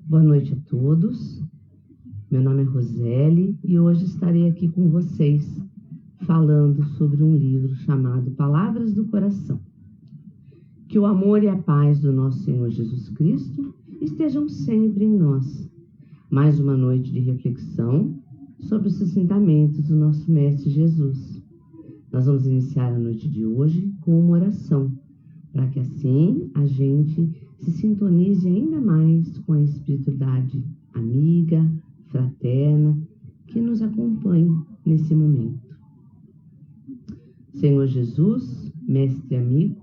Boa noite a todos. Meu nome é Roseli e hoje estarei aqui com vocês falando sobre um livro chamado Palavras do Coração. Que o amor e a paz do nosso Senhor Jesus Cristo estejam sempre em nós. Mais uma noite de reflexão sobre os ensinamentos do nosso Mestre Jesus. Nós vamos iniciar a noite de hoje com uma oração, para que assim a gente se sintonize ainda mais com a espiritualidade amiga, fraterna, que nos acompanha nesse momento. Senhor Jesus, Mestre amigo,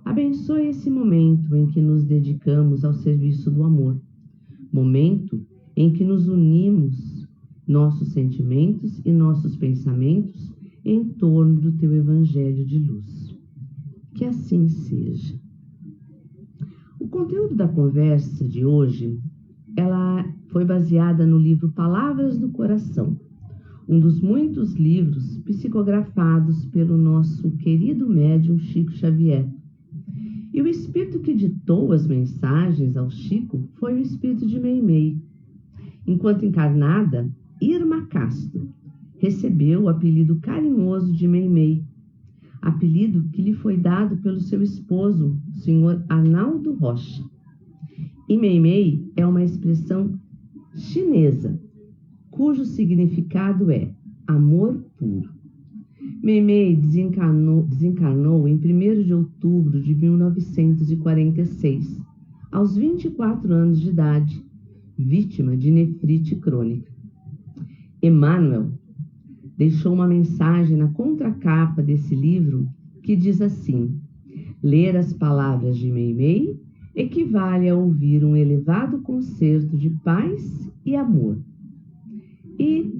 abençoe esse momento em que nos dedicamos ao serviço do amor, momento em que nos unimos nossos sentimentos e nossos pensamentos em torno do Teu Evangelho de luz. Que assim seja. O conteúdo da conversa de hoje, ela foi baseada no livro Palavras do Coração, um dos muitos livros psicografados pelo nosso querido médium Chico Xavier. E o espírito que ditou as mensagens ao Chico foi o espírito de Meimei. Enquanto encarnada, Irma Castro recebeu o apelido carinhoso de Meimei, apelido que lhe foi dado pelo seu esposo, o senhor Arnaldo Rocha. E Meimei é uma expressão chinesa, cujo significado é amor puro. Meimei desencarnou em 1º de outubro de 1946, aos 24 anos de idade, vítima de nefrite crônica. Emmanuel deixou uma mensagem na contracapa desse livro que diz assim: ler as palavras de Meimei equivale a ouvir um elevado concerto de paz e amor. E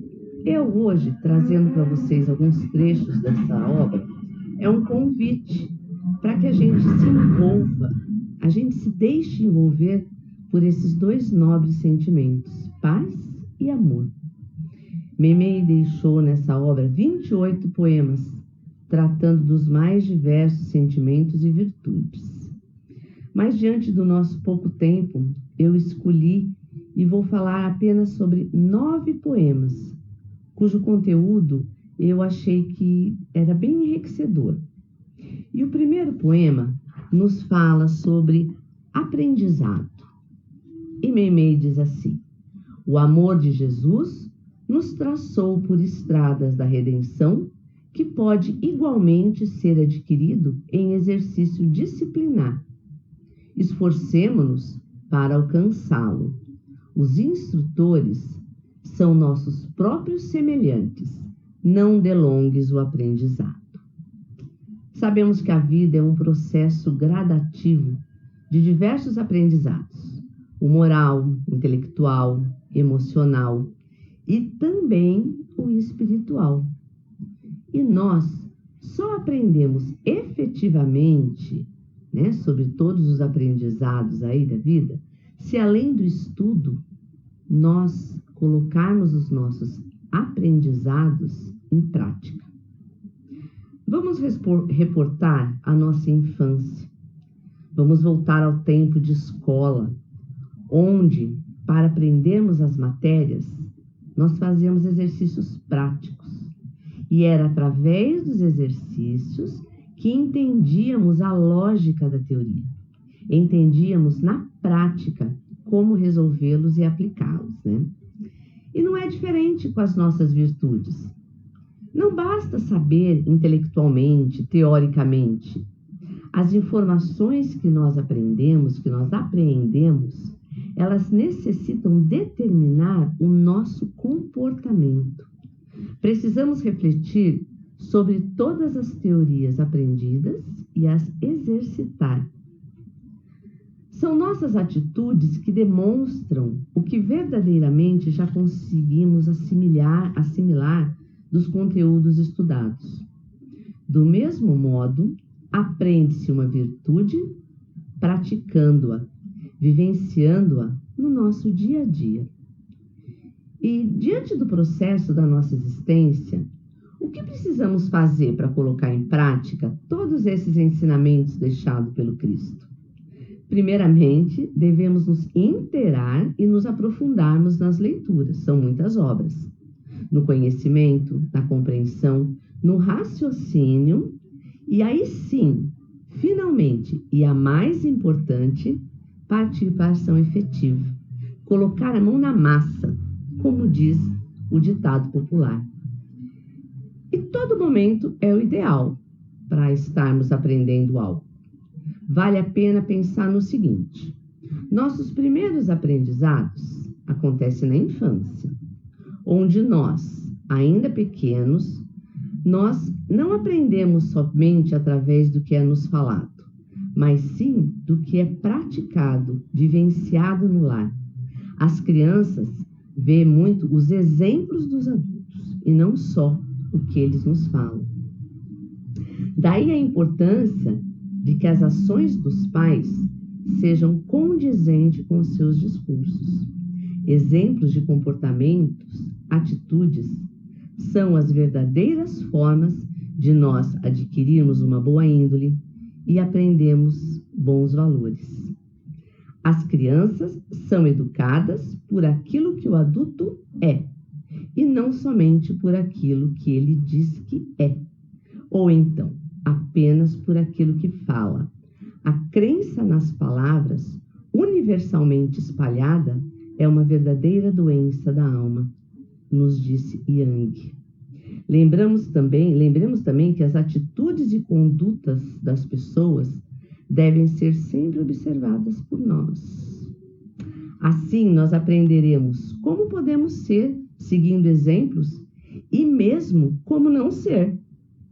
eu hoje, trazendo para vocês alguns trechos dessa obra, é um convite para que a gente se envolva, a gente se deixe envolver por esses dois nobres sentimentos, paz e amor. Meimei deixou nessa obra 28 poemas, tratando dos mais diversos sentimentos e virtudes. Mas diante do nosso pouco tempo, eu escolhi e vou falar apenas sobre 9 poemas, cujo conteúdo eu achei que era bem enriquecedor. E o primeiro poema nos fala sobre aprendizado. E Meimei diz assim: o amor de Jesus nos traçou por estradas da redenção, que pode igualmente ser adquirido em exercício disciplinar. Esforcemo-nos para alcançá-lo. Os instrutores são nossos próprios semelhantes. Não delongues o aprendizado. Sabemos que a vida é um processo gradativo de diversos aprendizados: o moral, intelectual, emocional e também o espiritual. E nós só aprendemos efetivamente, sobre todos os aprendizados aí da vida, se além do estudo, nós colocarmos os nossos aprendizados em prática. Vamos reportar a nossa infância. Vamos voltar ao tempo de escola, onde, para aprendermos as matérias, nós fazíamos exercícios práticos. E era através dos exercícios que entendíamos a lógica da teoria. Entendíamos na prática como resolvê-los e aplicá-los, E não é diferente com as nossas virtudes. Não basta saber intelectualmente, teoricamente. As informações que nós aprendemos, que nós apreendemos, elas necessitam determinar o nosso comportamento. Precisamos refletir sobre todas as teorias aprendidas e as exercitar. São nossas atitudes que demonstram o que verdadeiramente já conseguimos assimilar dos conteúdos estudados. Do mesmo modo, aprende-se uma virtude praticando-a, vivenciando-a no nosso dia a dia. E, diante do processo da nossa existência, o que precisamos fazer para colocar em prática todos esses ensinamentos deixados pelo Cristo? Primeiramente, devemos nos inteirar e nos aprofundarmos nas leituras. São muitas obras. No conhecimento, na compreensão, no raciocínio, e aí sim, finalmente, e a mais importante, partir para a ação efetiva. Colocar a mão na massa, como diz o ditado popular. E todo momento é o ideal para estarmos aprendendo algo. Vale a pena pensar no seguinte: nossos primeiros aprendizados acontecem na infância, onde nós, ainda pequenos, nós não aprendemos somente através do que é nos falado, mas sim do que é praticado, vivenciado no lar. As crianças vêem muito os exemplos dos adultos e não só o que eles nos falam. Daí a importância de que as ações dos pais sejam condizentes com os seus discursos. Exemplos de comportamentos, atitudes, são as verdadeiras formas de nós adquirirmos uma boa índole e aprendermos bons valores. As crianças são educadas por aquilo que o adulto é, e não somente por aquilo que ele diz que é, ou então apenas por aquilo que fala. A crença nas palavras, universalmente espalhada, é uma verdadeira doença da alma, nos disse Yang. Lembremos também que as atitudes e condutas das pessoas devem ser sempre observadas por nós. Assim, nós aprenderemos como podemos ser, seguindo exemplos, e mesmo como não ser,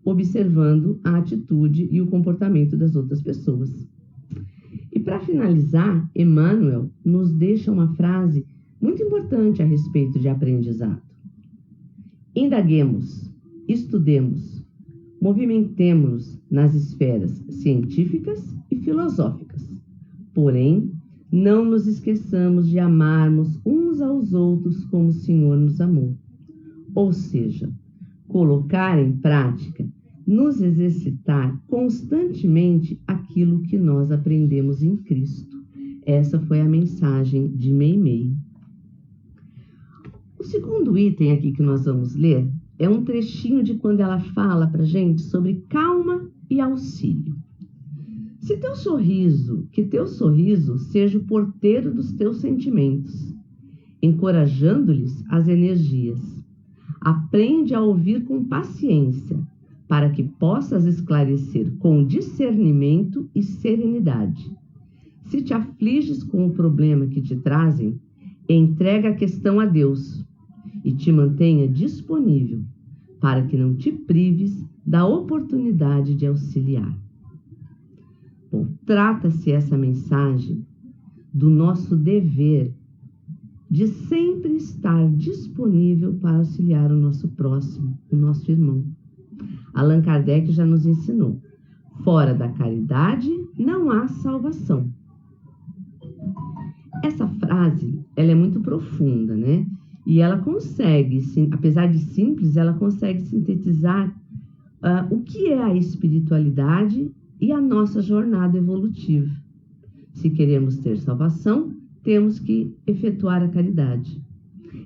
observando a atitude e o comportamento das outras pessoas. E para finalizar, Emmanuel nos deixa uma frase muito importante a respeito de aprendizado. Indaguemos, estudemos, movimentemo-nos nas esferas científicas e filosóficas. Porém, não nos esqueçamos de amarmos uns aos outros como o Senhor nos amou. Ou seja, colocar em prática, nos exercitar constantemente aquilo que nós aprendemos em Cristo. Essa foi a mensagem de Meimei. O segundo item aqui que nós vamos ler é um trechinho de quando ela fala para a gente sobre calma e auxílio. Que teu sorriso seja o porteiro dos teus sentimentos, encorajando-lhes as energias. Aprende a ouvir com paciência, para que possas esclarecer com discernimento e serenidade. Se te afliges com o problema que te trazem, entrega a questão a Deus e te mantenha disponível, para que não te prives da oportunidade de auxiliar. Bom, trata-se essa mensagem do nosso dever de sempre estar disponível para auxiliar o nosso próximo, o nosso irmão. Allan Kardec já nos ensinou: fora da caridade não há salvação. Essa frase, ela é muito profunda, né? E ela consegue, apesar de simples, ela consegue sintetizar o que é a espiritualidade e a nossa jornada evolutiva. Se queremos ter salvação, temos que efetuar a caridade.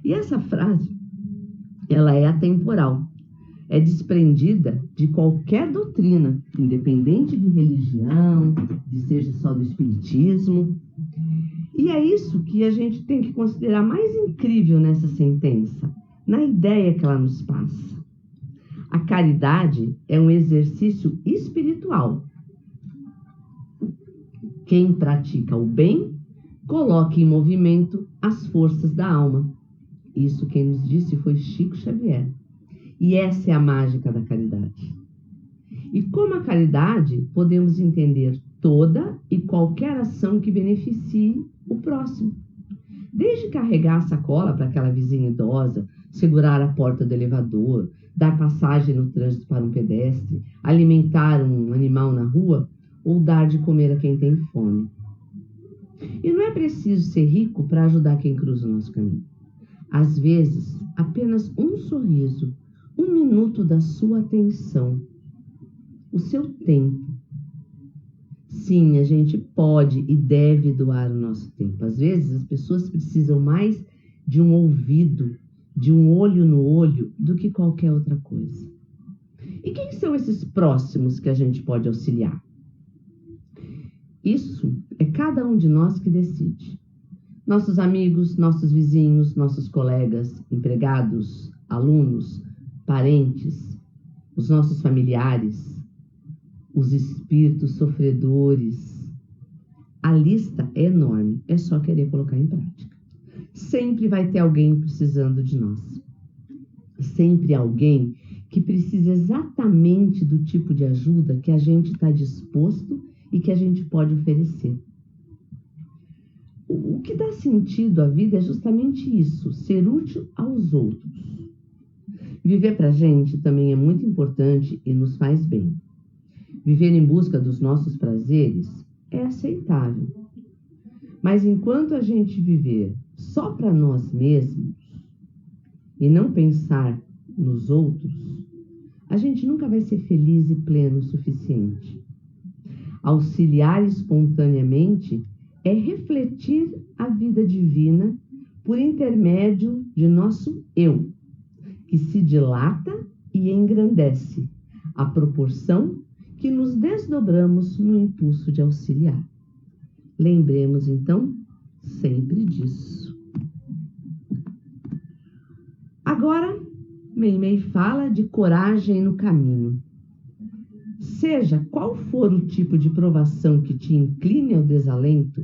E essa frase, ela é atemporal, é desprendida de qualquer doutrina, independente de religião, de seja só do espiritismo. E é isso que a gente tem que considerar mais incrível nessa sentença, na ideia que ela nos passa. A caridade é um exercício espiritual. Quem pratica o bem, coloca em movimento as forças da alma. Isso quem nos disse foi Chico Xavier. E essa é a mágica da caridade. E como a caridade, podemos entender toda e qualquer ação que beneficie o próximo. Desde carregar a sacola para aquela vizinha idosa, segurar a porta do elevador, dar passagem no trânsito para um pedestre, alimentar um animal na rua ou dar de comer a quem tem fome. E não é preciso ser rico para ajudar quem cruza o nosso caminho. Às vezes, apenas um sorriso, um minuto da sua atenção, o seu tempo, sim, a gente pode e deve doar o nosso tempo. Às vezes as pessoas precisam mais de um ouvido, de um olho no olho, do que qualquer outra coisa. E quem são esses próximos que a gente pode auxiliar? Isso é cada um de nós que decide. Nossos amigos, nossos vizinhos, nossos colegas, empregados, alunos, parentes, os nossos familiares, os espíritos sofredores. A lista é enorme, é só querer colocar em prática. Sempre vai ter alguém precisando de nós. Sempre alguém que precisa exatamente do tipo de ajuda que a gente está disposto e que a gente pode oferecer. O que dá sentido à vida é justamente isso, ser útil aos outros. Viver para a gente também é muito importante e nos faz bem. Viver em busca dos nossos prazeres é aceitável. Mas enquanto a gente viver só para nós mesmos e não pensar nos outros, a gente nunca vai ser feliz e pleno o suficiente. Auxiliar espontaneamente é refletir a vida divina por intermédio de nosso eu, que se dilata e engrandece, à proporção que nos desdobramos no impulso de auxiliar. Lembremos, então, sempre disso. Agora, Meimei fala de coragem no caminho. Seja qual for o tipo de provação que te incline ao desalento,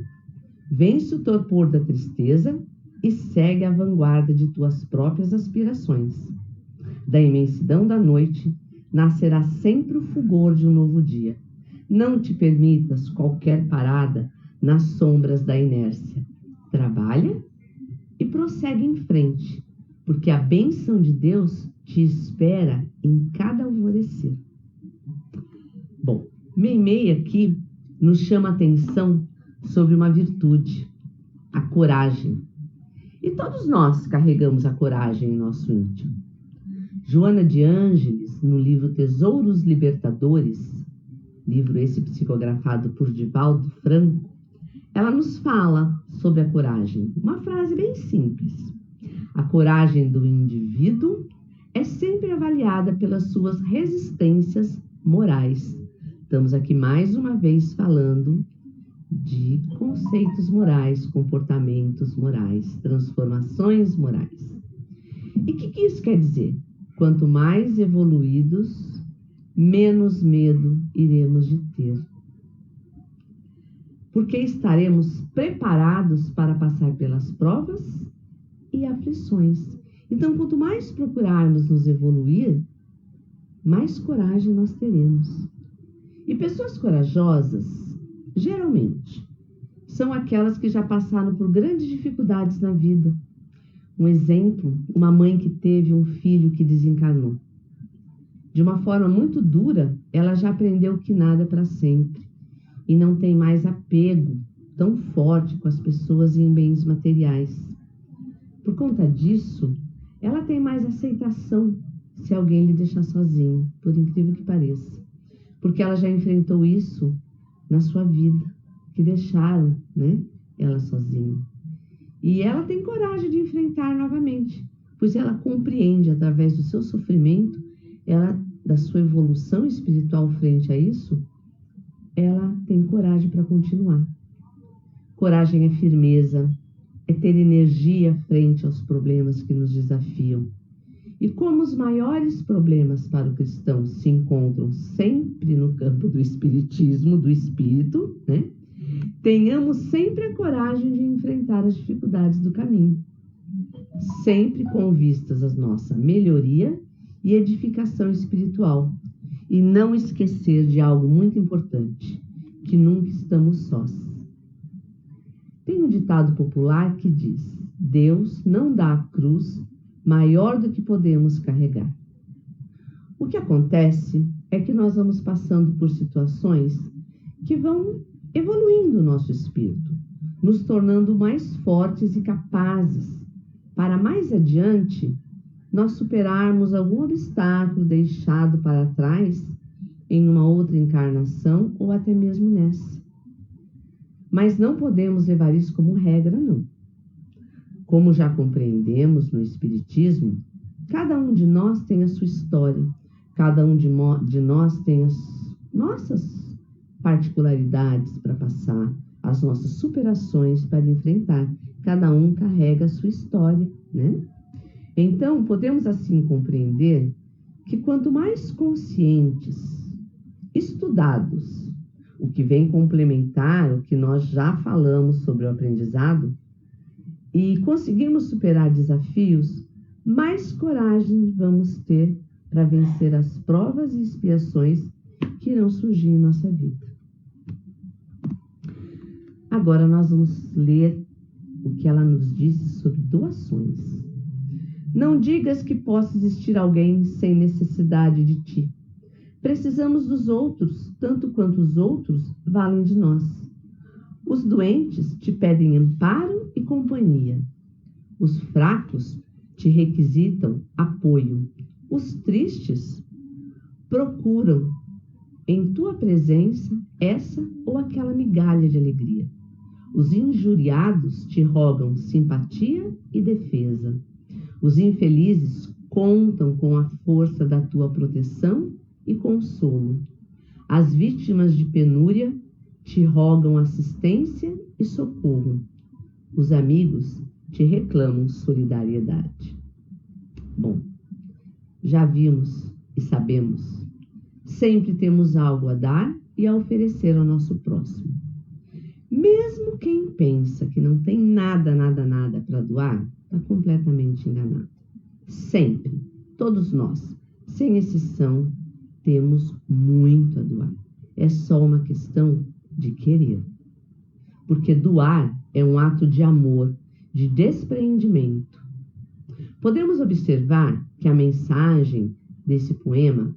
vence o torpor da tristeza e segue à vanguarda de tuas próprias aspirações. Da imensidão da noite nascerá sempre o fulgor de um novo dia. Não te permitas qualquer parada nas sombras da inércia. Trabalha e prossegue em frente, porque a bênção de Deus te espera em cada alvorecer. Bom, Meimei aqui nos chama a atenção sobre uma virtude, a coragem. E todos nós carregamos a coragem em nosso íntimo. Joana de Ângeles, no livro Tesouros Libertadores, livro esse psicografado por Divaldo Franco, ela nos fala sobre a coragem. Uma frase bem simples. A coragem do indivíduo é sempre avaliada pelas suas resistências morais. Estamos aqui mais uma vez falando de conceitos morais, comportamentos morais, transformações morais. E o que isso quer dizer? Quanto mais evoluídos, menos medo iremos de ter. Porque estaremos preparados para passar pelas provas e aflições. Então, quanto mais procurarmos nos evoluir, mais coragem nós teremos. E pessoas corajosas, geralmente, são aquelas que já passaram por grandes dificuldades na vida. Um exemplo, uma mãe que teve um filho que desencarnou. De uma forma muito dura, ela já aprendeu que nada é para sempre e não tem mais apego tão forte com as pessoas e em bens materiais. Por conta disso, ela tem mais aceitação se alguém lhe deixar sozinho, por incrível que pareça. Porque ela já enfrentou isso na sua vida, que deixaram, ela sozinha. E ela tem coragem de enfrentar novamente, pois ela compreende, através do seu sofrimento, da sua evolução espiritual frente a isso, ela tem coragem para continuar. Coragem é firmeza, é ter energia frente aos problemas que nos desafiam. E como os maiores problemas para o cristão se encontram sempre no campo do espiritismo, do espírito, tenhamos sempre a coragem de enfrentar as dificuldades do caminho, sempre com vistas à nossa melhoria e edificação espiritual, e não esquecer de algo muito importante, que nunca estamos sós. Tem um ditado popular que diz: Deus não dá a cruz maior do que podemos carregar. O que acontece é que nós vamos passando por situações que vão evoluindo o nosso espírito, nos tornando mais fortes e capazes para mais adiante nós superarmos algum obstáculo deixado para trás em uma outra encarnação ou até mesmo nessa. Mas não podemos levar isso como regra, não. Como já compreendemos no Espiritismo, cada um de nós tem a sua história, cada um de nós tem as nossas particularidades para passar, as nossas superações para enfrentar. Cada um carrega a sua história, né? Então, podemos assim compreender que quanto mais conscientes, estudados, o que vem complementar o que nós já falamos sobre o aprendizado, e conseguirmos superar desafios, mais coragem vamos ter para vencer as provas e expiações que irão surgir em nossa vida. Agora nós vamos ler o que ela nos disse sobre doações. Não digas que possa existir alguém sem necessidade de ti. Precisamos dos outros, tanto quanto os outros valem de nós. Os doentes te pedem amparo e companhia. Os fracos te requisitam apoio. Os tristes procuram em tua presença essa ou aquela migalha de alegria. Os injuriados te rogam simpatia e defesa. Os infelizes contam com a força da tua proteção e consolo. As vítimas de penúria te rogam assistência e socorro. Os amigos te reclamam solidariedade. Bom, já vimos e sabemos, sempre temos algo a dar e a oferecer ao nosso próximo. Mesmo quem pensa que não tem nada para doar, está completamente enganado. Sempre, todos nós, sem exceção, temos muito a doar. É só uma questão de querer. Porque doar é um ato de amor, de despreendimento. Podemos observar que a mensagem desse poema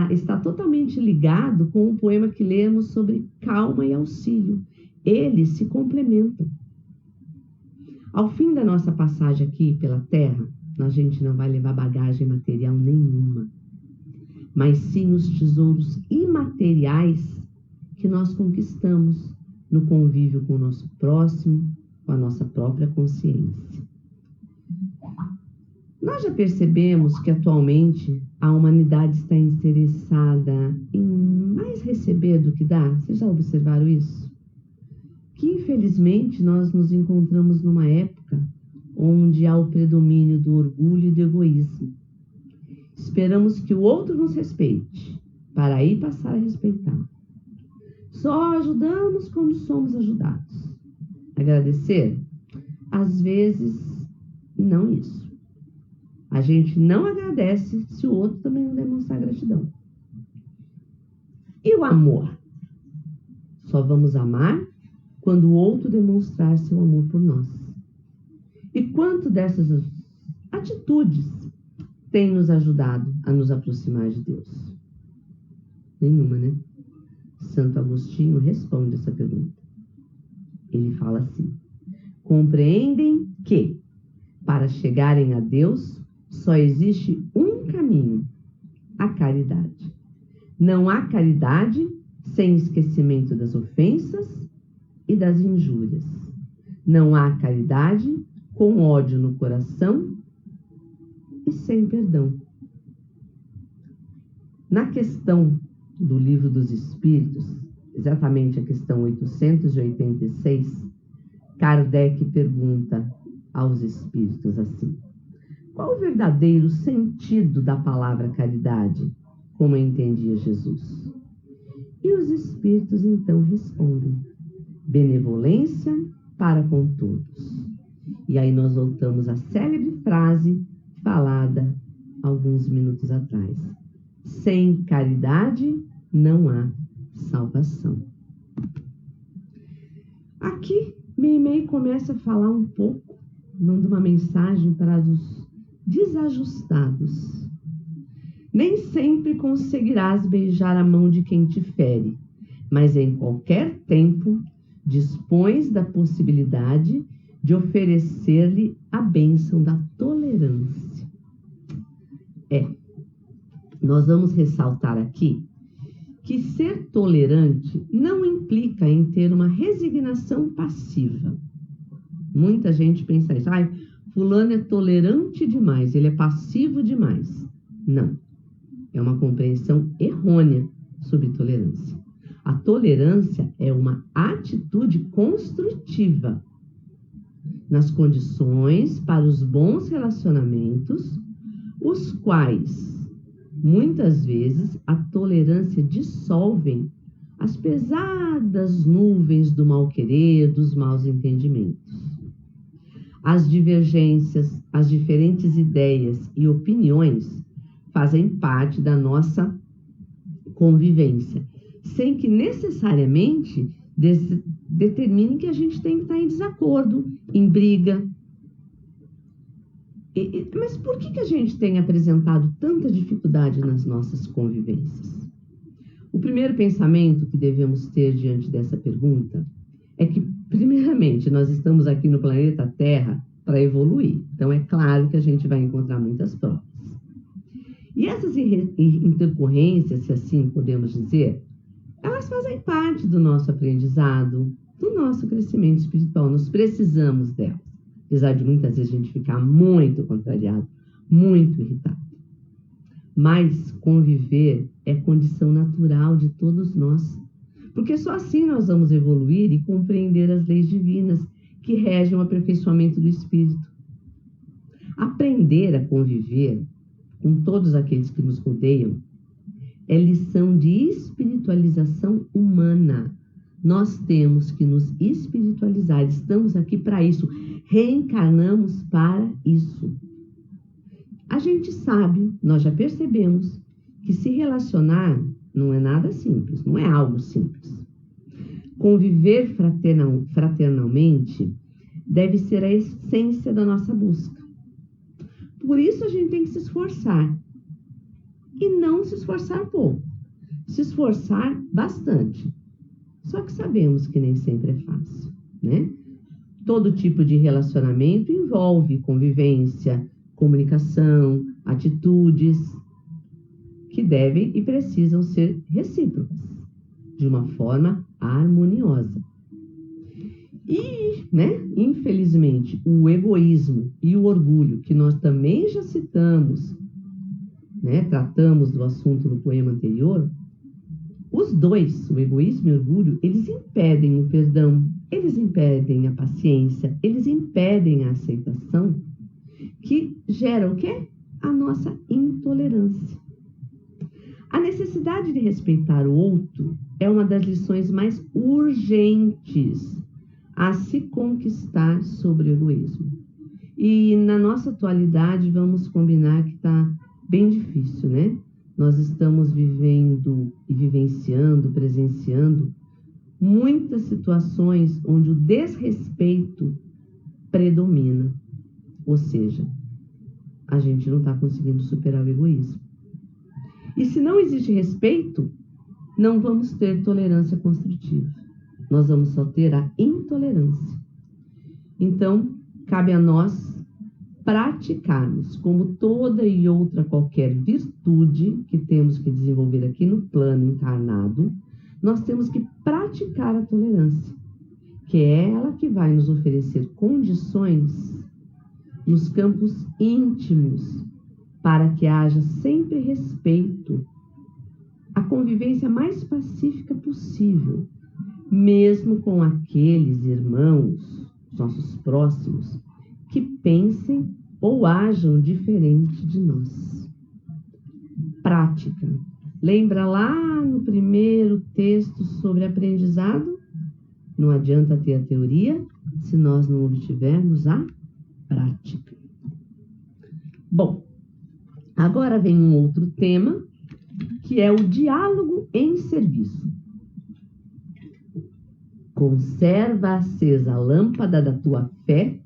está totalmente ligado com o poema que lemos sobre calma e auxílio. Eles se complementam. Ao fim da nossa passagem aqui pela Terra, a gente não vai levar bagagem material nenhuma, mas sim os tesouros imateriais que nós conquistamos no convívio com o nosso próximo, com a nossa própria consciência. Nós já percebemos que atualmente a humanidade está interessada em mais receber do que dar. Vocês já observaram isso? Que infelizmente nós nos encontramos numa época onde há o predomínio do orgulho e do egoísmo. Esperamos que o outro nos respeite, para aí passar a respeitar. Só ajudamos quando somos ajudados. Agradecer? Às vezes, não isso. A gente não agradece se o outro também não demonstrar gratidão. E o amor? Só vamos amar quando o outro demonstrar seu amor por nós. E quanto dessas atitudes tem nos ajudado a nos aproximar de Deus? Nenhuma, né? Santo Agostinho responde essa pergunta. Ele fala assim: compreendem que, para chegarem a Deus, só existe um caminho, a caridade. Não há caridade sem esquecimento das ofensas e das injúrias. Não há caridade com ódio no coração e sem perdão. Na questão do Livro dos Espíritos, exatamente a questão 886, Kardec pergunta aos espíritos assim: qual o verdadeiro sentido da palavra caridade, como entendia Jesus? E os espíritos então respondem: benevolência para com todos. E aí nós voltamos à célebre frase falada alguns minutos atrás: sem caridade não há salvação. Aqui, Meimei começa a falar um pouco, manda uma mensagem para os desajustados. Nem sempre conseguirás beijar a mão de quem te fere, mas em qualquer tempo dispões da possibilidade de oferecer-lhe a bênção da tolerância. Nós vamos ressaltar aqui que ser tolerante não implica em ter uma resignação passiva. Muita gente pensa isso. Ai, fulano é tolerante demais, ele é passivo demais. Não. É uma compreensão errônea sobre tolerância. A tolerância é uma atitude construtiva nas condições para os bons relacionamentos, os quais, muitas vezes, a tolerância dissolvem as pesadas nuvens do mal-querer, dos maus entendimentos. As divergências, as diferentes ideias e opiniões fazem parte da nossa convivência, sem que necessariamente determine que a gente tem que estar em desacordo, em briga. Mas por que a gente tem apresentado tanta dificuldade nas nossas convivências? O primeiro pensamento que devemos ter diante dessa pergunta é que, primeiramente, nós estamos aqui no planeta Terra para evoluir. Então, é claro que a gente vai encontrar muitas provas. E essas intercorrências, se assim podemos dizer, elas fazem parte do nosso aprendizado, do nosso crescimento espiritual. Nós precisamos delas, apesar de muitas vezes a gente ficar muito contrariado, muito irritado. Mas conviver é condição natural de todos nós, porque só assim nós vamos evoluir e compreender as leis divinas que regem o aperfeiçoamento do espírito. Aprender a conviver com todos aqueles que nos rodeiam é lição de espiritualização humana. Nós temos que nos espiritualizar, estamos aqui para isso, reencarnamos para isso. A gente sabe, nós já percebemos, que se relacionar não é nada simples, não é algo simples. Conviver fraternalmente deve ser a essência da nossa busca. Por isso a gente tem que se esforçar. E não se esforçar pouco. Se esforçar bastante. Só que sabemos que nem sempre é fácil, né? Todo tipo de relacionamento envolve convivência, comunicação, atitudes que devem e precisam ser recíprocas, de uma forma harmoniosa. E, infelizmente, o egoísmo e o orgulho, que nós também já citamos, tratamos do assunto no poema anterior, os dois, o egoísmo e o orgulho, eles impedem o perdão, eles impedem a paciência, eles impedem a aceitação, que gera o quê? A nossa intolerância. A necessidade de respeitar o outro é uma das lições mais urgentes a se conquistar sobre o egoísmo. E na nossa atualidade, vamos combinar que está bem difícil, né? Nós estamos vivendo e vivenciando, presenciando muitas situações onde o desrespeito predomina. Ou seja, a gente não está conseguindo superar o egoísmo. E se não existe respeito, não vamos ter tolerância construtiva. Nós vamos só ter a intolerância. Então, cabe a nós praticarmos, como toda e outra qualquer virtude que temos que desenvolver aqui no plano encarnado, nós temos que praticar a tolerância, que é ela que vai nos oferecer condições nos campos íntimos para que haja sempre respeito, a convivência mais pacífica possível, mesmo com aqueles irmãos, nossos próximos, que pensem ou ajam diferente de nós. Prática. Lembra lá no primeiro texto sobre aprendizado? Não adianta ter a teoria se nós não obtivermos a prática. Bom, agora vem um outro tema, que é o diálogo em serviço. Conserva acesa a lâmpada da tua fé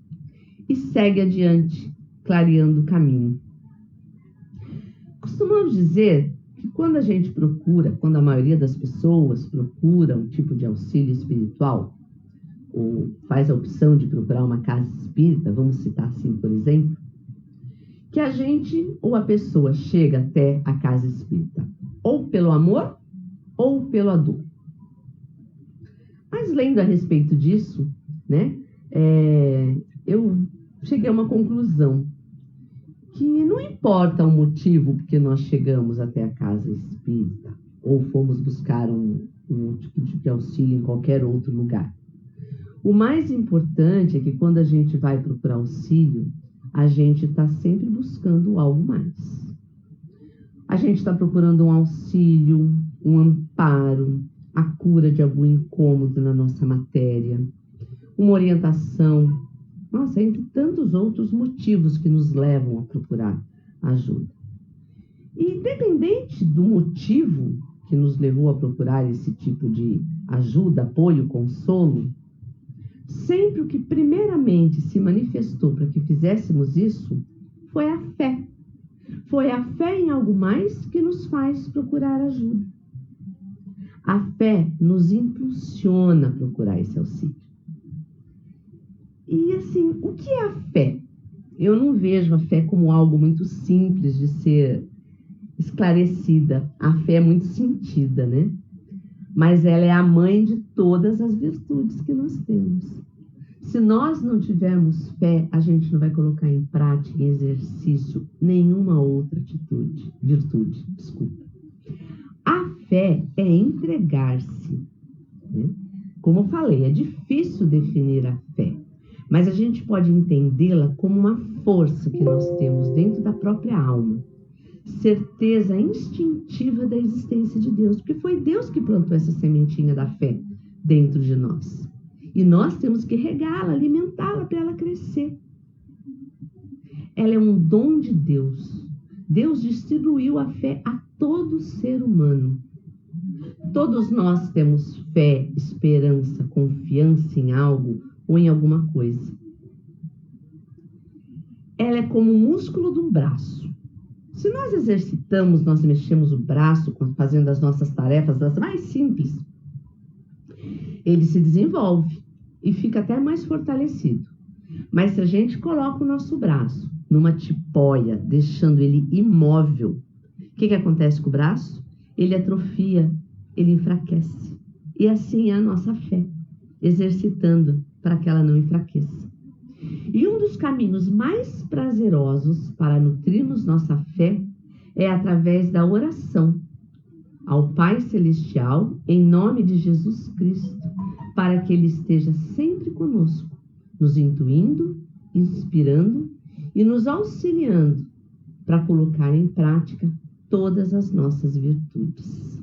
e segue adiante, clareando o caminho. Costumamos dizer que quando a gente procura, quando a maioria das pessoas procura um tipo de auxílio espiritual, ou faz a opção de procurar uma casa espírita, vamos citar assim, por exemplo, que a gente ou a pessoa chega até a casa espírita ou pelo amor ou pelo adulto. Mas lendo a respeito disso, né, eu cheguei a uma conclusão, que não importa o motivo porque nós chegamos até a casa espírita, ou fomos buscar um tipo de auxílio em qualquer outro lugar. O mais importante é que quando a gente vai procurar auxílio, a gente está sempre buscando algo mais. A gente está procurando um auxílio, um amparo, a cura de algum incômodo na nossa matéria, uma orientação, nossa, entre tantos outros motivos que nos levam a procurar ajuda. E independente do motivo que nos levou a procurar esse tipo de ajuda, apoio, consolo, sempre o que primeiramente se manifestou para que fizéssemos isso foi a fé. Foi a fé em algo mais que nos faz procurar ajuda. A fé nos impulsiona a procurar esse auxílio. E assim, o que é a fé? Eu não vejo a fé como algo muito simples de ser esclarecida. A fé é muito sentida, né? Mas ela é a mãe de todas as virtudes que nós temos. Se nós não tivermos fé, a gente não vai colocar em prática, em exercício, nenhuma outra virtude. A fé é entregar-se, né? Como eu falei, é difícil definir a fé, mas a gente pode entendê-la como uma força que nós temos dentro da própria alma. Certeza instintiva da existência de Deus, porque foi Deus que plantou essa sementinha da fé dentro de nós. E nós temos que regá-la, alimentá-la para ela crescer. Ela é um dom de Deus. Deus distribuiu a fé a todo ser humano. Todos nós temos fé, esperança, confiança em algo ou em alguma coisa. Ela é como o músculo do braço. Se nós exercitamos, nós mexemos o braço, fazendo as nossas tarefas, as mais simples, ele se desenvolve e fica até mais fortalecido. Mas se a gente coloca o nosso braço numa tipóia, deixando ele imóvel, o que acontece com o braço? Ele atrofia, ele enfraquece. E assim é a nossa fé, exercitando para que ela não enfraqueça. E um dos caminhos mais prazerosos para nutrirmos nossa fé é através da oração ao Pai Celestial, em nome de Jesus Cristo, para que Ele esteja sempre conosco, nos intuindo, inspirando e nos auxiliando para colocar em prática todas as nossas virtudes.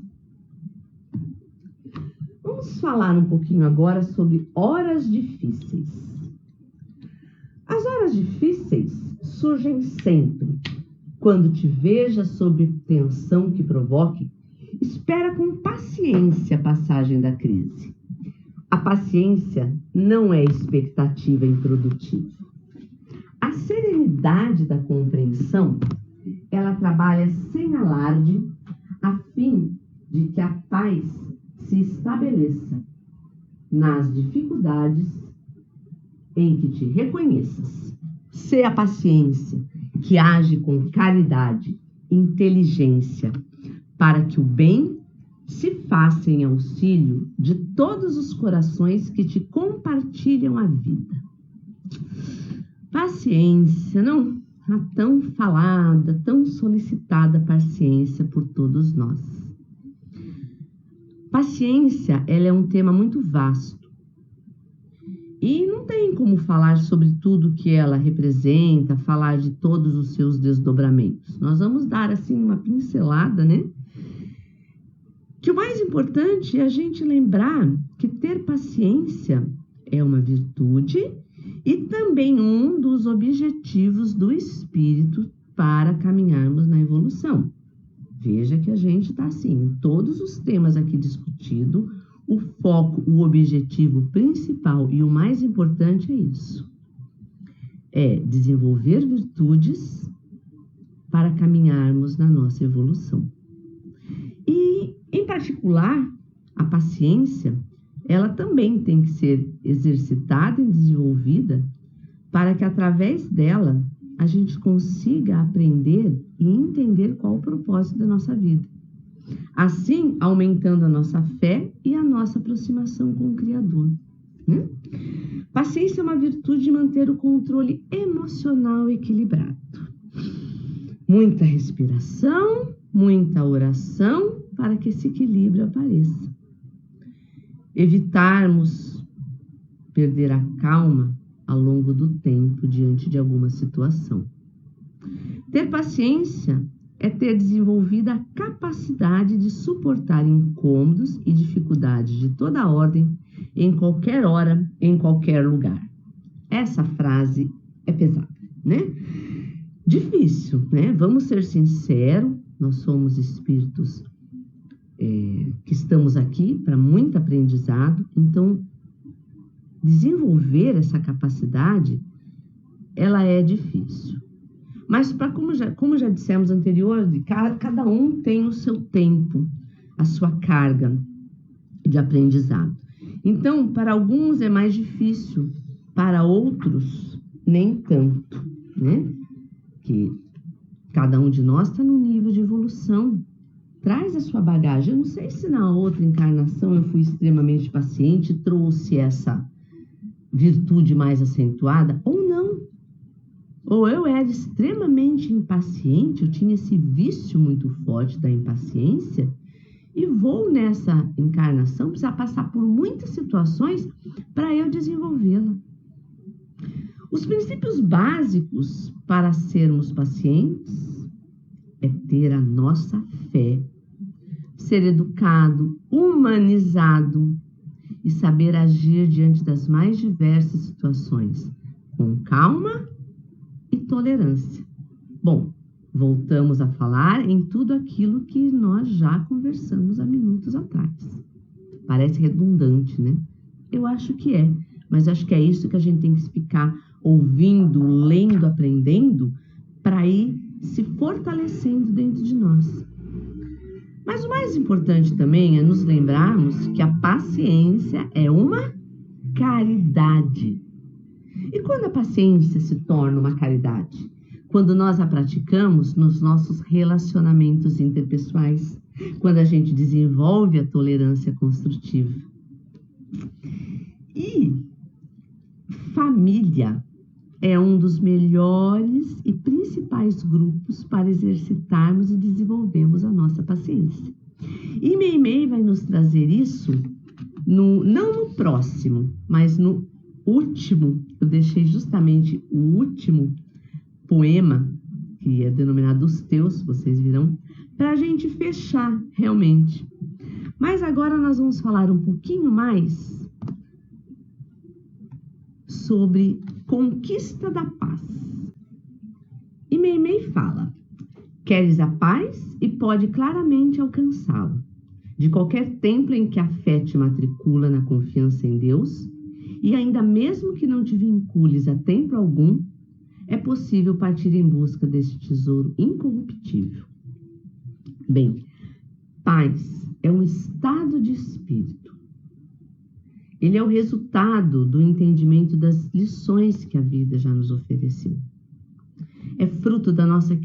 Vamos falar um pouquinho agora sobre horas difíceis. As horas difíceis surgem sempre. Quando te veja sob tensão que provoque, espera com paciência a passagem da crise. A paciência não é expectativa improdutiva. A serenidade da compreensão, ela trabalha sem alarde, a fim de que a paz se estabeleça nas dificuldades em que te reconheças. Ser a paciência que age com caridade, inteligência, para que o bem se faça em auxílio de todos os corações que te compartilham a vida. Paciência, não? A tão falada, tão solicitada paciência por todos nós. Paciência, ela é um tema muito vasto. E não tem como falar sobre tudo que ela representa, falar de todos os seus desdobramentos. Nós vamos dar, assim, uma pincelada, né? Que o mais importante é a gente lembrar que ter paciência é uma virtude e também um dos objetivos do espírito para caminharmos na evolução. Veja que a gente está assim, em todos os temas aqui discutidos, o foco, o objetivo principal e o mais importante é isso. É desenvolver virtudes para caminharmos na nossa evolução. E, em particular, a paciência, ela também tem que ser exercitada e desenvolvida para que, através dela, a gente consiga aprender e entender qual o propósito da nossa vida. assim aumentando a nossa fé e a nossa aproximação com o Criador, né? Paciência é uma virtude de manter o controle emocional equilibrado. Muita respiração, muita oração para que esse equilíbrio apareça. Evitarmos perder a calma ao longo do tempo diante de alguma situação. Ter paciência é ter desenvolvido a capacidade de suportar incômodos e dificuldades de toda ordem, em qualquer hora, em qualquer lugar. Essa frase é pesada, né? Difícil, né? Vamos ser sinceros, nós somos espíritos que estamos aqui para muito aprendizado, então desenvolver essa capacidade, ela é difícil. Mas como já dissemos anteriormente, cada um tem o seu tempo, a sua carga de aprendizado. Então, para alguns é mais difícil, para outros nem tanto, né? Que cada um de nós está num nível de evolução. Traz a sua bagagem. Eu não sei se na outra encarnação eu fui extremamente paciente, trouxe essa virtude mais acentuada, ou não. Ou eu era extremamente impaciente, eu tinha esse vício muito forte da impaciência, e vou nessa encarnação precisar passar por muitas situações para eu desenvolvê-la. Os princípios básicos para sermos pacientes é ter a nossa fé, ser educado, humanizado e saber agir diante das mais diversas situações, com calma e tolerância. Bom, voltamos a falar em tudo aquilo que nós já conversamos há minutos atrás. Parece redundante, né? Eu acho que é, mas acho que é isso que a gente tem que ficar ouvindo, lendo, aprendendo, para ir se fortalecendo dentro de nós. Mas o mais importante também é nos lembrarmos que a paciência é uma caridade. E quando a paciência se torna uma caridade? Quando nós a praticamos nos nossos relacionamentos interpessoais, quando a gente desenvolve a tolerância construtiva. E família é um dos melhores e principais grupos para exercitarmos e desenvolvermos a nossa paciência. E Meimei vai nos trazer isso, não no próximo, mas no último. Eu deixei justamente o último poema, que é denominado Os Teus, vocês virão, para a gente fechar realmente. Mas agora nós vamos falar um pouquinho mais sobre conquista da paz. E Meimei fala: queres a paz e pode claramente alcançá-la. De qualquer templo em que a fé te matricula na confiança em Deus, e ainda mesmo que não te vincules a templo algum, é possível partir em busca deste tesouro incorruptível. Bem, paz é um estado de espírito. Ele é o resultado do entendimento das lições que a vida já nos ofereceu. É fruto da nossa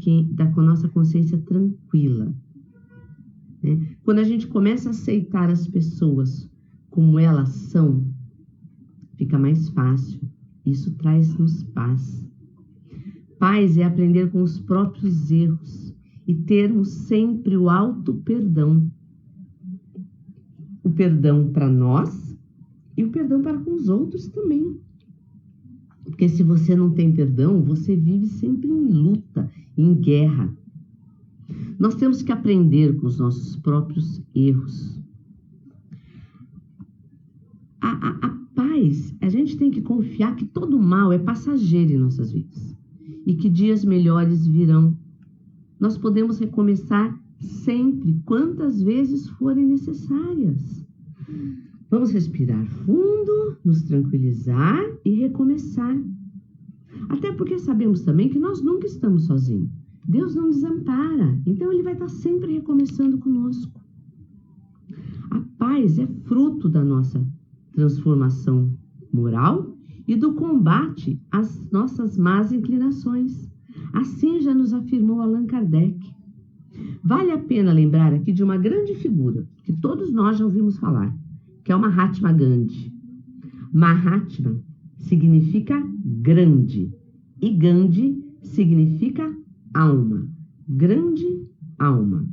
consciência tranquila, né? Quando a gente começa a aceitar as pessoas como elas são, fica mais fácil. Isso traz-nos paz. Paz é aprender com os próprios erros e termos sempre o auto-perdão. O perdão para nós e o perdão para com os outros também. Porque se você não tem perdão, você vive sempre em luta, em guerra. Nós temos que aprender com os nossos próprios erros. A paz, a gente tem que confiar que todo mal é passageiro em nossas vidas e que dias melhores virão. Nós podemos recomeçar sempre, quantas vezes forem necessárias. Vamos respirar fundo, nos tranquilizar e recomeçar. Até porque sabemos também que nós nunca estamos sozinhos. Deus não desampara, então Ele vai estar sempre recomeçando conosco. A paz é fruto da nossa transformação moral e do combate às nossas más inclinações. Assim já nos afirmou Allan Kardec. Vale a pena lembrar aqui de uma grande figura que todos nós já ouvimos falar, que é o Mahatma Gandhi. Mahatma significa grande e Gandhi significa alma, grande alma.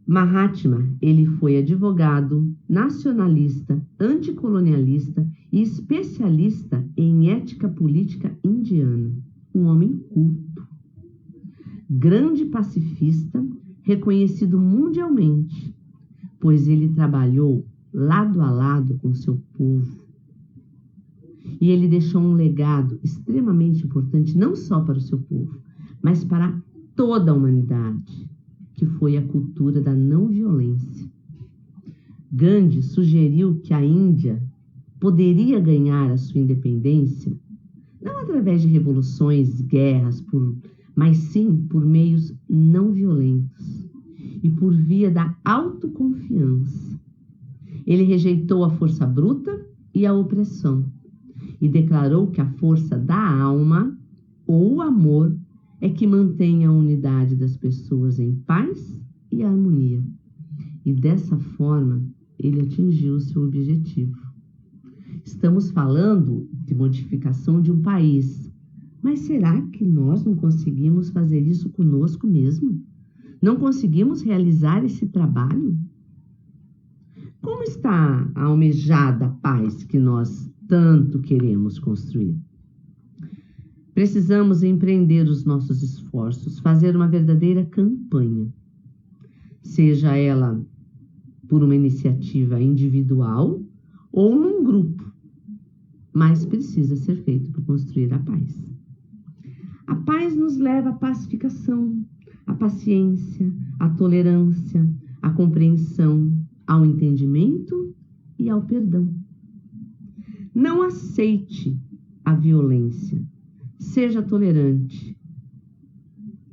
Mahatma, ele foi advogado, nacionalista, anticolonialista e especialista em ética política indiana. Um homem culto, grande pacifista, reconhecido mundialmente, pois ele trabalhou lado a lado com seu povo. E ele deixou um legado extremamente importante, não só para o seu povo, mas para toda a humanidade, que foi a cultura da não violência. Gandhi sugeriu que a Índia poderia ganhar a sua independência, não através de revoluções, guerras, mas sim por meios não violentos e por via da autoconfiança. Ele rejeitou a força bruta e a opressão e declarou que a força da alma ou o amor é que mantém a unidade das pessoas em paz e harmonia. E dessa forma, ele atingiu seu objetivo. Estamos falando de modificação de um país, mas será que nós não conseguimos fazer isso conosco mesmo? Não conseguimos realizar esse trabalho? Como está a almejada paz que nós tanto queremos construir? Precisamos empreender os nossos esforços, fazer uma verdadeira campanha, seja ela por uma iniciativa individual ou num grupo, mas precisa ser feito para construir a paz. A paz nos leva à pacificação, à paciência, à tolerância, à compreensão, ao entendimento e ao perdão. Não aceite a violência. Seja tolerante,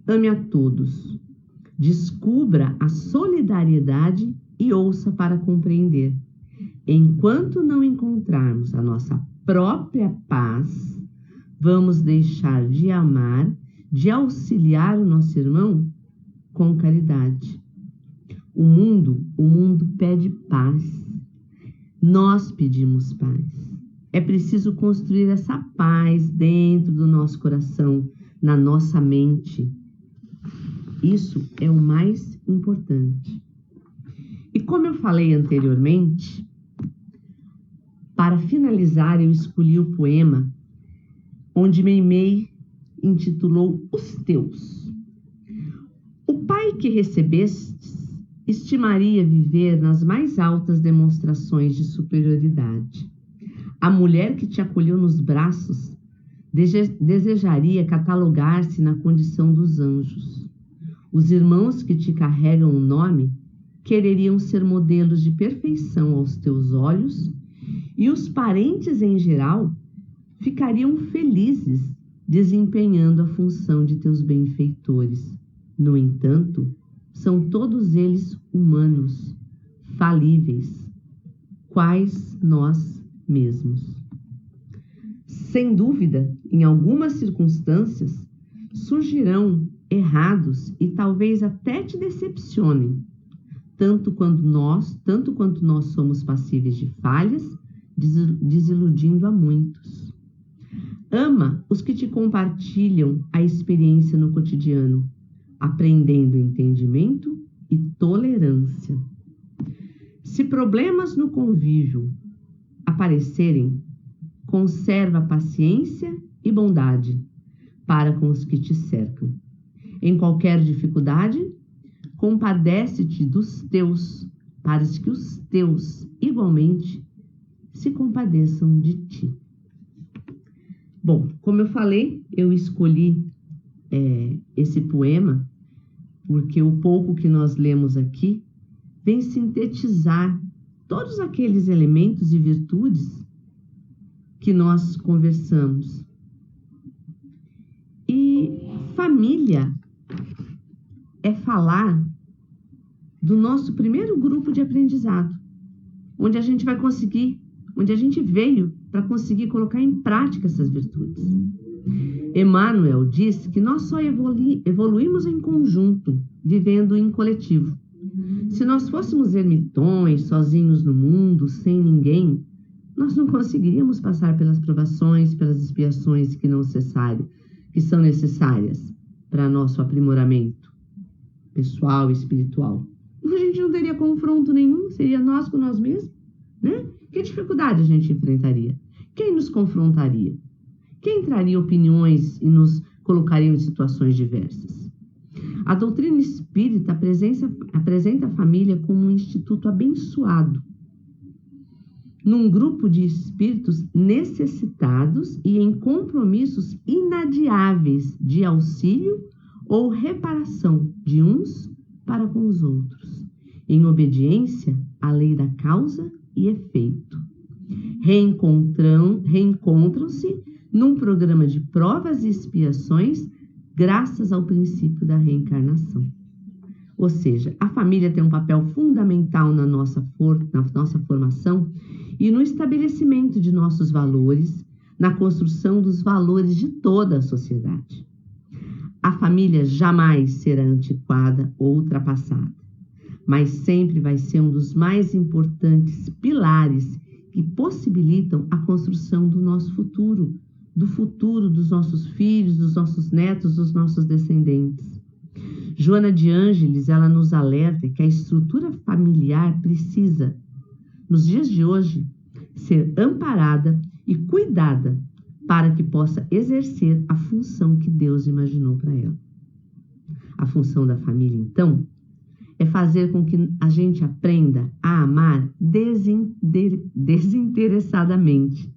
ame a todos, descubra a solidariedade e ouça para compreender. Enquanto não encontrarmos a nossa própria paz, vamos deixar de amar, de auxiliar o nosso irmão com caridade. O mundo pede paz. Nós pedimos paz. É preciso construir essa paz dentro do nosso coração, na nossa mente. Isso é o mais importante. E como eu falei anteriormente, para finalizar, eu escolhi o poema onde Meimei intitulou Os Teus. O pai que recebestes estimaria viver nas mais altas demonstrações de superioridade. A mulher que te acolheu nos braços desejaria catalogar-se na condição dos anjos. Os irmãos que te carregam o nome quereriam ser modelos de perfeição aos teus olhos, e os parentes em geral ficariam felizes desempenhando a função de teus benfeitores. No entanto, são todos eles humanos, falíveis, quais nós mesmos. Sem dúvida, em algumas circunstâncias, surgirão errados e talvez até te decepcionem, tanto quanto nós somos passíveis de falhas, desiludindo a muitos. Ama os que te compartilham a experiência no cotidiano, aprendendo entendimento e tolerância. Se problemas no convívio aparecerem, conserva paciência e bondade para com os que te cercam. Em qualquer dificuldade, compadece-te dos teus, para que os teus, igualmente, se compadeçam de ti. Bom, como eu falei, eu escolhi esse poema porque o pouco que nós lemos aqui vem sintetizar todos aqueles elementos e virtudes que nós conversamos. E família é falar do nosso primeiro grupo de aprendizado, onde a gente veio para conseguir colocar em prática essas virtudes. Emmanuel diz que nós só evoluímos em conjunto, vivendo em coletivo. Se nós fôssemos ermitões, sozinhos no mundo, sem ninguém, nós não conseguiríamos passar pelas provações, pelas expiações que são necessárias para nosso aprimoramento pessoal e espiritual. A gente não teria confronto nenhum, seria nós com nós mesmos, né? Que dificuldade a gente enfrentaria? Quem nos confrontaria? Quem traria opiniões e nos colocaria em situações diversas? A doutrina espírita apresenta a família como um instituto abençoado, num grupo de espíritos necessitados e em compromissos inadiáveis de auxílio ou reparação de uns para com os outros, em obediência à lei da causa e efeito. Reencontram-se num programa de provas e expiações graças ao princípio da reencarnação. Ou seja, a família tem um papel fundamental na nossa formação e no estabelecimento de nossos valores, na construção dos valores de toda a sociedade. A família jamais será antiquada ou ultrapassada, mas sempre vai ser um dos mais importantes pilares que possibilitam a construção do nosso futuro, do futuro dos nossos filhos, dos nossos netos, dos nossos descendentes. Joana de Ângeles, ela nos alerta que a estrutura familiar precisa, nos dias de hoje, ser amparada e cuidada para que possa exercer a função que Deus imaginou para ela. A função da família, então, é fazer com que a gente aprenda a amar desinteressadamente,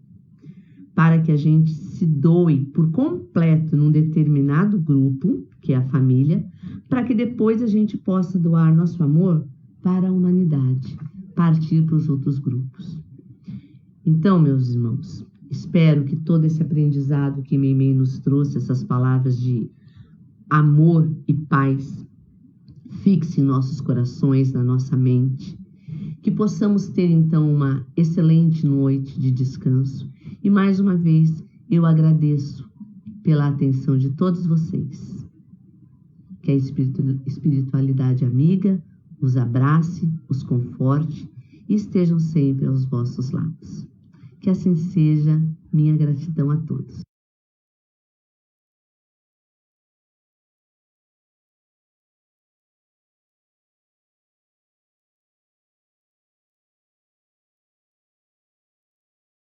para que a gente se doe por completo num determinado grupo, que é a família, para que depois a gente possa doar nosso amor para a humanidade, partir para os outros grupos. Então, meus irmãos, espero que todo esse aprendizado que Meimei nos trouxe, essas palavras de amor e paz, fixe em nossos corações, na nossa mente, que possamos ter então uma excelente noite de descanso. E mais uma vez eu agradeço pela atenção de todos vocês. Que a espiritualidade amiga os abrace, os conforte e estejam sempre aos vossos lados. Que assim seja, minha gratidão a todos.